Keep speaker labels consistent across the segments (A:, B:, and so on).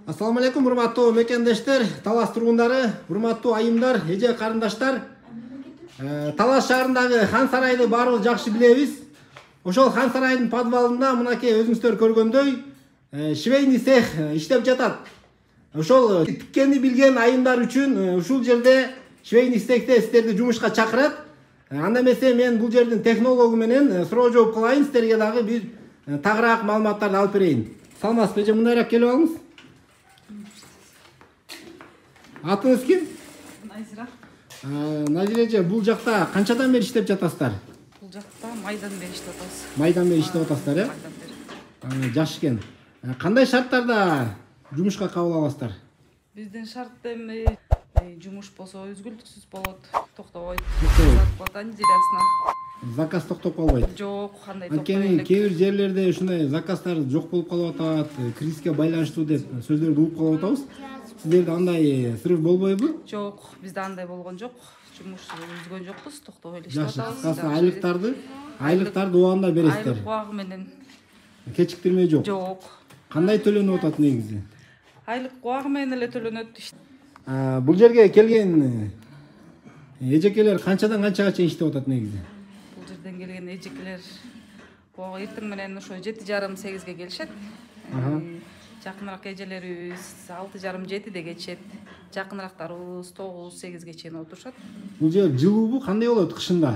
A: Assalamu алейкум, урматтуу мекендештер, Талас тургундары, урматтуу айымдар, эже карындаштар. Талас шаарындагы Хан сарайды баарыбыз жакшы билебиз. Ошол Хан сарайдын подвалында мынакей өзүңүздөр көргөндөй швейный цех иштеп жатат. Ошол тиккенди билген айымдар үчүн ушул жерде швейный цехте сиздерди жумушка чакырат. Анда эмесе мен бул жердин технологу менен суроо жооп кылайын, сиздерге дагы бир тагыраак маалыматтарды алып берейин. Саламатсызбы эже, мындайраак келип алыңыз. Атыңыз ким?
B: Назира.
A: Назира эже, бул жакта канчадан бери иштеп жатасыздар?
B: Бул жакта майдан бери иштеп атабыз.
A: Майдан бери иштеп атасыздар, э?
B: Майдан бери.
A: Жакшы экен. Кандай шарттарда жумушка кабыл аласыздар?
B: Биздин шарт эми жумуш болсо үзгүлтүксүз болот, токтобойт.
A: Токтобойт.
B: Зарплата неделясына.
A: Заказ токтоп калбайт.
B: Жок, кандай
A: Анткени
B: токтобойт.
A: кээ бир жерлерде ушундай заказдар жок болуп калып атат, кризиске байланыштуу деп сөздөрдү угуп калып атабыз. Сиздерде андай срыв болбойбу?
B: Жок, бизде андай болгон жок. Жумуш үзгөн жокпуз, токтобой эле иштеп
A: Жакшы.
B: атабыз.
A: Кыскасы айлыктарды убагында бересиздер.
B: Айлык убагы менен.
A: Кечиктирме жок.
B: Жок.
A: Кандай төлөнүп атат негизи?
B: Айлык убагы менен эле төлөнөт.
A: Бул жерге келген эжекелер канчадан канчага чейин иштеп атат негизи?
B: Бул жерден келген эжекелер эртең менен ошо 7:30-8-ге келишет. Жакыныраак эжелерибиз 6:30-7-де кетишет. Жакынырактарыбыз 9-8-ге чейин отурушат.
A: Бул жер жылуубу, кандай болот кышында?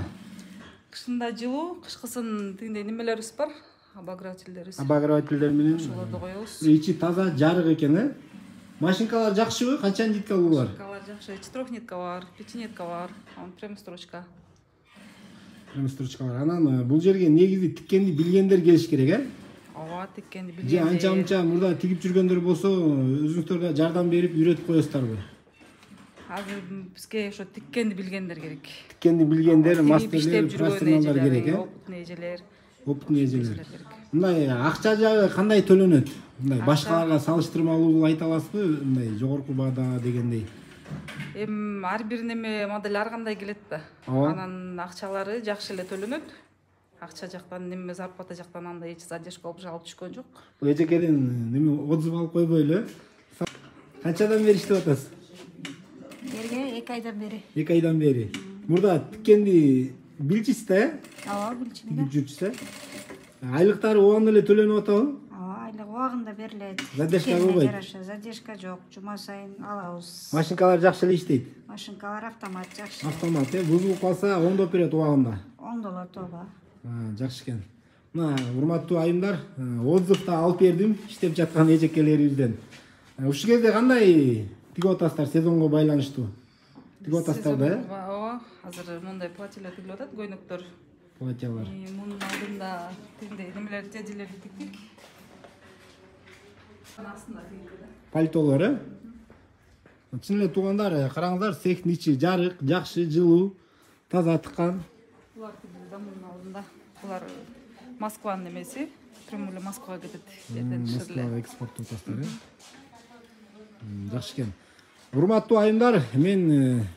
B: Кышында жылуу, кышкысын тигиндей немелерибиз бар, обогревательдерибиз.
A: Обогревательдер менен
B: Ошолорду коебуз.
A: ичи таза, жарык экен, э? Машинкалар жакшыбы? Канча ниткалуу бар?
B: Машинкалар жакшы, 4-нитка бар, 5-нитка бар, прем-строчка.
A: Прем-строчка бар. Анан бул жерге негизи тиккенди билгендер келиш керек, э?
B: Ооба, тиккенди
A: Же
B: билгендер.
A: анча-мынча мурда тигип жүргөндөр болсо, өзүңүздөр да жардам берип үйрөтүп коесуздарбы?
B: Азыр бизге ошо тиккенди билгендер керек.
A: Тиккенди билгендер, мастерлер,
B: Иштеп жүргөн
A: профессионалдар керек, э?
B: опытный эжелер.
A: Опытный эжелер.
B: керек.
A: Мындай акча жагы кандай төлөнөт? Мындай башкаларга салыштырмалуу айта аласызбы? Мындай жогорку баада дегендей.
B: Ар бир неме модель ар кандай келет да.
A: Ооба.
B: Анан акчалары жакшы эле төлөнөт. Акча жактан неме, зарплата жактан андай эч задержка болуп алып түшкөн жок.
A: Бул эжекеден неме отзыв алып койбойлу, э? Канчадан бери иштеп атасыз?
C: Берге 2 айдан бери.
A: 2 айдан бери. Мурда тиккенди билчисиз да, э?
C: Ооба, билчимин.
A: Тигип жүрчүсүз, э? Айлыктары убагында эле төлөнүп атабы?
C: Ооба, айлык убагында берилет.
A: Задержка
C: Тиккенине
A: болбойт?
C: жараша, задержка жок. Жума сайын алабыз.
A: Машинкалар жакшы эле иштейт.
C: Машинкалар автомат жакшы.
A: Автомат, э? Бузулуп калса оңдоп берет убагында.
C: Оңдолот ооба.
A: Жакшы экен. Мына урматтуу айымдар, отзыв да алып бердим иштеп жаткан эжекелерибизден. Ушул кезде кандай тигип атасыздар сезонго байланыштуу? Тигип атасыздар да, э?
B: Ооба, азыр мындай платьелер тигилип атат, көйнөктөр.
A: Платьялар.
B: Мунун алдында тигиндей немелер, жежелерди тиктик. Астында тигилди да.
A: Пальтолор, э? Чын эле туугандар, караңыздар, цехтин ичи жарык, жакшы, жылуу, таза тыккан.
B: Булар тигилди да мунун алдында. Булар Москванын немеси, прям эле Москвага кетет. Жерден тышыр эле.
A: Москвага экспорттоп атасыздар, э? Жакшы экен. Урматтуу айымдар, мен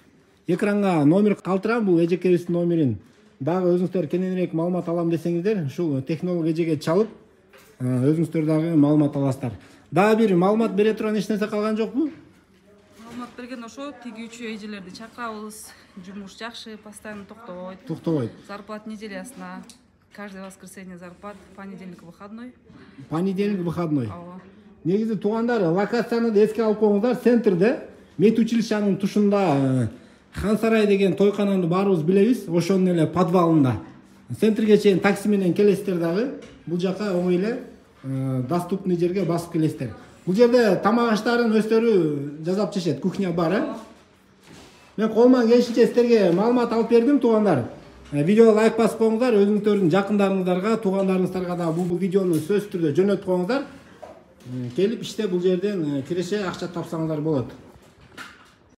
A: экранга номер калтырам, бул эжекебиздин номерин. Дагы өзүңүздөр кененирээк маалымат алам десеңиздер, ушул технолог эжеге чалып, өзүңүздөр дагы маалымат аласыздар. Дагы бир маалымат бере турган эч нерсе калган жокпу?
B: Маалымат берген ошо, тигүүчү эжелерди чакырабыз. Жумуш жакшы, постоянно токтобойт.
A: Токтобойт.
B: Зарплата неделясына. Каждое воскресенье зарплат, понедельник выходной.
A: Понедельник выходной.
B: Ооба.
A: Негизи туугандар, локацияны да эске алып коюңуздар, центрде, мед училищанын тушунда Хан сарай деген тойкананы баарыбыз билебиз, ошонун эле подвалында. Центрге чейин такси менен келесиздер дагы, бул жака оңой эле доступный жерге басып келесиздер. Бул жерде тамак аштарын өздөрү жасап жешет, кухня бар, э? Мен колуман келишинче сиздерге маалымат алып бердим, туугандар. Видеого лайк басып коюңуздар, өзүңүздөрдүн жакындарыңыздарга, туугандарыңыздарга да бул видеону сөзсүз түрдө жөнөтүп коюңуздар. Келип иште бул жерден киреше акча тапсаңыздар болот.